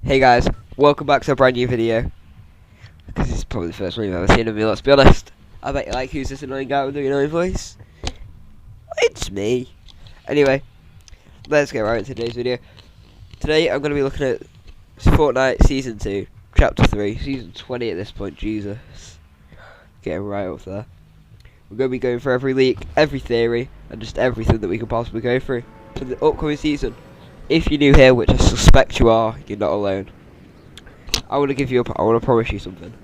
Hey guys, welcome back to a brand new video. Because it's probably the first one you've ever seen of me, let's be honest. I bet you like, who's this annoying guy with the annoying voice? It's me. Anyway, let's get right into today's video. Today I'm going to be looking at Fortnite Season 2, Chapter 3, Season 20 at this point, Jesus. Getting right up there. We're going to be going for every leak, every theory, and just everything that we can possibly go through for the upcoming season. If you're new here, which I suspect you are, you're not alone. I want to promise you something.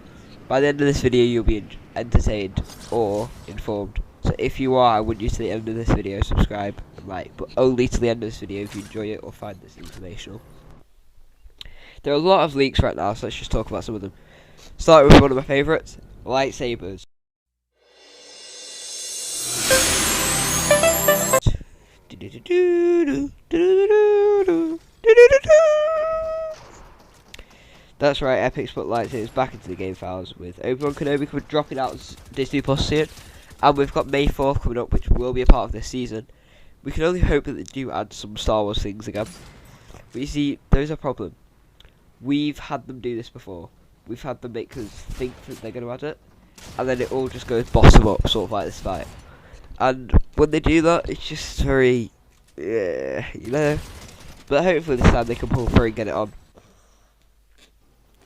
By the end of this video, you'll be entertained or informed. So if you are, I want you to the end of this video, subscribe and like, but only to the end of this video if you enjoy it or find this informational. There are a lot of leaks right now, so let's just talk about some of them. Starting with one of my favourites, lightsabers. That's right, Epic's put lightsabers back into the game files with Obi-Wan Kenobi dropping out as Disney Plus soon, and we've got May 4th coming up, which will be a part of this season. We can only hope that they do add some Star Wars things again. But you see, there's a problem. We've had them do this before. We've had them make us think that they're going to add it, and then it all just goes bottom up, sort of like this fight. And when they do that, it's just very, you know. But hopefully this time they can pull through and get it on.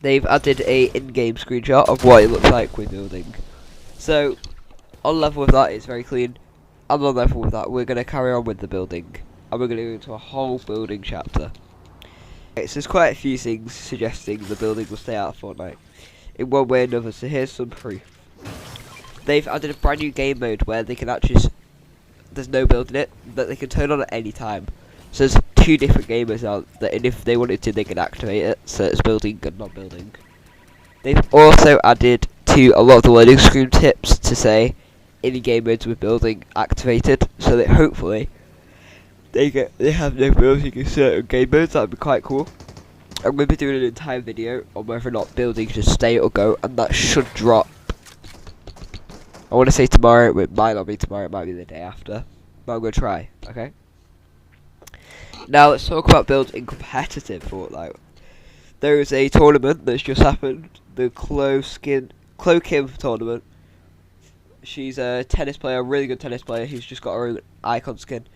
They've added a in-game screenshot of what it looks like with building. So, on level with that, it's very clean. And on level with that, we're going to carry on with the building. And we're going to go into a whole building chapter. Okay, so there's quite a few things suggesting the building will stay out of Fortnite in one way or another, so here's some proof. They've added a brand new game mode where they can actually, there's no build in it, that they can turn on at any time. So there's two different game modes now, that and if they wanted to, they can activate it, so it's building and not building. They've also added to a lot of the loading screen tips to say, in game modes with building activated, so that hopefully they have no building in certain game modes. That would be quite cool. I'm going to be doing an entire video on whether or not building should stay or go, and that should drop. I want to say tomorrow, it might not be tomorrow, it might be the day after. But I'm going to try, okay? Now let's talk about builds in competitive Fortnite. There is a tournament that's just happened, the Chloe Kim tournament. She's a tennis player, a really good tennis player, who's just got her own icon skin.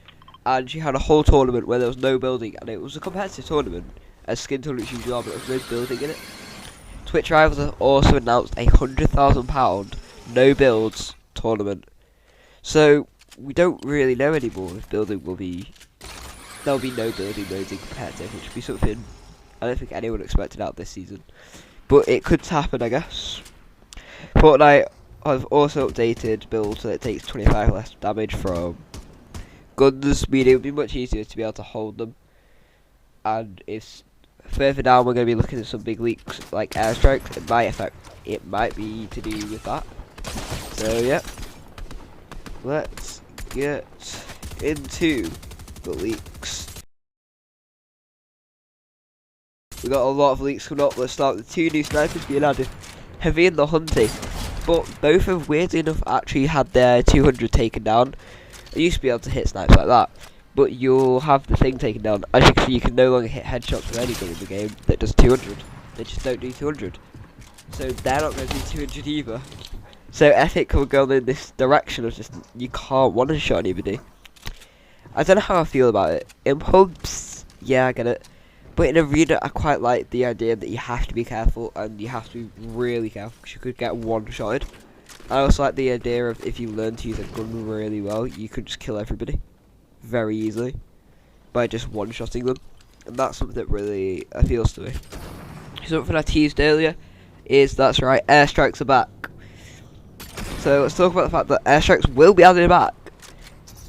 And she had a whole tournament where there was no building, and it was a competitive tournament, as skin tournaments usually are, but there was no building in it. Twitch Rivals have also announced a £100,000 no builds tournament. So we don't really know anymore if building will be. There'll be no building modes in competitive, which would be something I don't think anyone expected out this season. But it could happen, I guess. Fortnite have also updated builds so that it takes 25 less damage from guns, meaning it would be much easier to be able to hold them. And if further down we're going to be looking at some big leaks like airstrikes, it might be to do with that. So yeah, let's get into the leaks. We got a lot of leaks coming up. Let's start with 2 new snipers being added, Heavy and the Hunty. But both have weirdly enough actually had their 200 taken down. I used to be able to hit snipes like that, but you'll have the thing taken down. As you can see, you can no longer hit headshots with any gun in the game that does 200. They just don't do 200. So they're not going to do 200 either. So Epic will go in this direction of just, you can't one-shot anybody. I don't know how I feel about it. In pubs, yeah, I get it. But in arena, I quite like the idea that you have to be careful, and you have to be really careful, because you could get one-shotted. I also like the idea of if you learn to use a gun really well, you could just kill everybody very easily by just one-shotting them. And that's something that really appeals to me. Something I teased earlier is, that's right, airstrikes are back. So let's talk about the fact that airstrikes will be added back.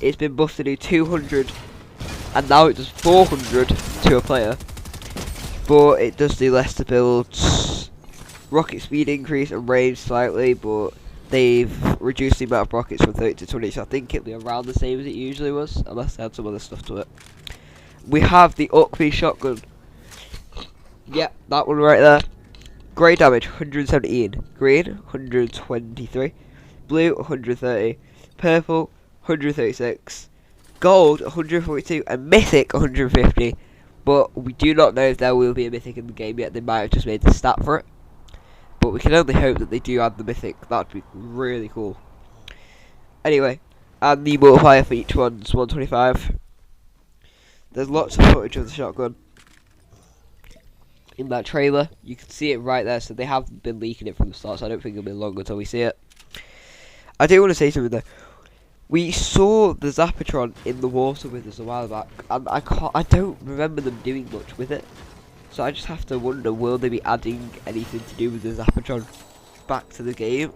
It's been buffed to do 200, and now it does 400 to a player. But it does do less to builds. Rocket speed increase and range slightly, but they've reduced the amount of rockets from 30 to 20, so I think it'll be around the same as it usually was, unless they had some other stuff to it. We have the Uckby shotgun. Yep, that one right there. Grey damage 117, green 123, blue 130, purple 136, gold 142, and mythic 150. but we do not know if there will be a mythic in the game yet. They might have just made the stat for it, but we can only hope that they do add the mythic. That'd be really cool. Anyway, and the multiplier for each one's 125. There's lots of footage of the shotgun in that trailer. You can see it right there, so they have been leaking it from the start, so I don't think it'll be long until we see it. I do want to say something though. We saw the Zapatron in the water with us a while back, and I don't remember them doing much with it. So I just have to wonder, will they be adding anything to do with the Zapatron back to the game?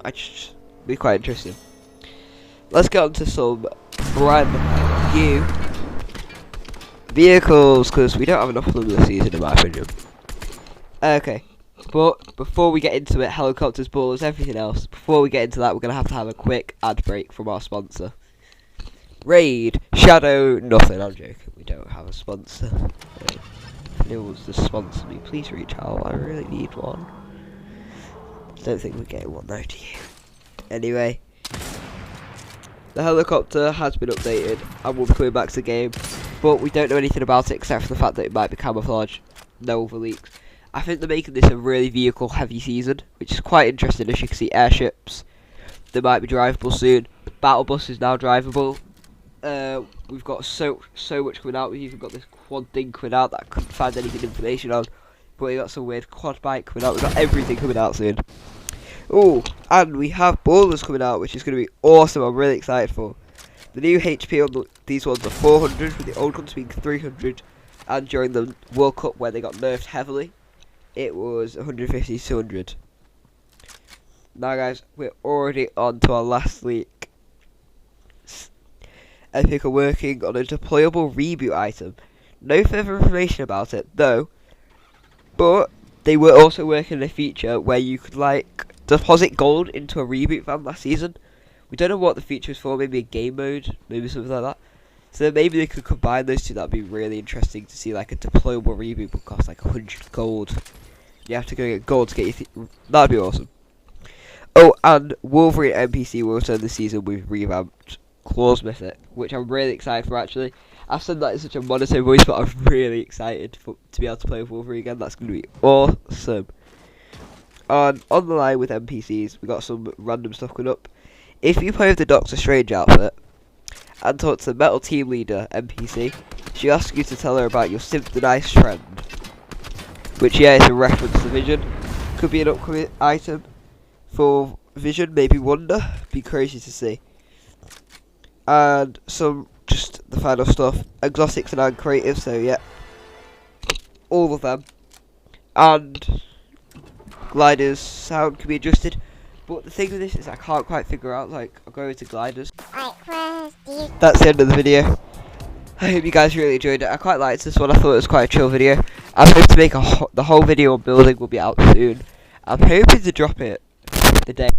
Be quite interesting. Let's get on to some brand new vehicles, because we don't have enough of them this season in my opinion. Okay, but before we get into it, helicopters, boulders, everything else, before we get into that, we're going to have a quick ad break from our sponsor. Raid, Shadow, nothing, I'm joking, we don't have a sponsor. If anyone wants to sponsor me, please reach out, I really need one. Don't think we're getting one though, do you? Anyway, the helicopter has been updated and will be coming back to the game, but we don't know anything about it except for the fact that it might be camouflage, no other leaks. I think they're making this a really vehicle heavy season, which is quite interesting. As you can see, airships, they might be drivable soon. Battle bus is now drivable. We've got so much coming out. We've even got this quad thing coming out that I couldn't find anything information on, but we got some weird quad bike coming out. We've got everything coming out soon. Oh, and we have boulders coming out, which is going to be awesome. I'm really excited for. The new HP on these ones are 400, with the old ones being 300, and during the World Cup where they got nerfed heavily, it was 150 to 200. Now guys, we're already on to our last leak. Epic are working on a deployable reboot item. No further information about it though, but they were also working on a feature where you could like deposit gold into a reboot van last season. We don't know what the feature is for, maybe a game mode, maybe something like that. So maybe they could combine those two. That'd be really interesting to see. Like a deployable reboot would cost like 100 gold. You have to go get gold to get your that'd be awesome. Oh, and Wolverine NPC will return this season with revamped Claws Mythic, which I'm really excited for actually. I've said that in such a monotone voice, but I'm really excited to be able to play with Wolverine again. That's going to be awesome. And on the line with NPCs, we got some random stuff coming up. If you play with the Doctor Strange outfit and talk to the Metal Team Leader NPC, she asks you to tell her about your Sympathize trend, which yeah is a reference to Vision. Could be an upcoming item for Vision, maybe Wonder. Be crazy to see. And some just the final stuff. Exotics and creative, so yeah, all of them. And gliders sound can be adjusted. But the thing with this is I can't quite figure out, like, I'll go into gliders. That's the end of the video. I hope you guys really enjoyed it. I quite liked this one. I thought it was quite a chill video. I'm hoping to make the whole video on building will be out soon. I'm hoping to drop it the day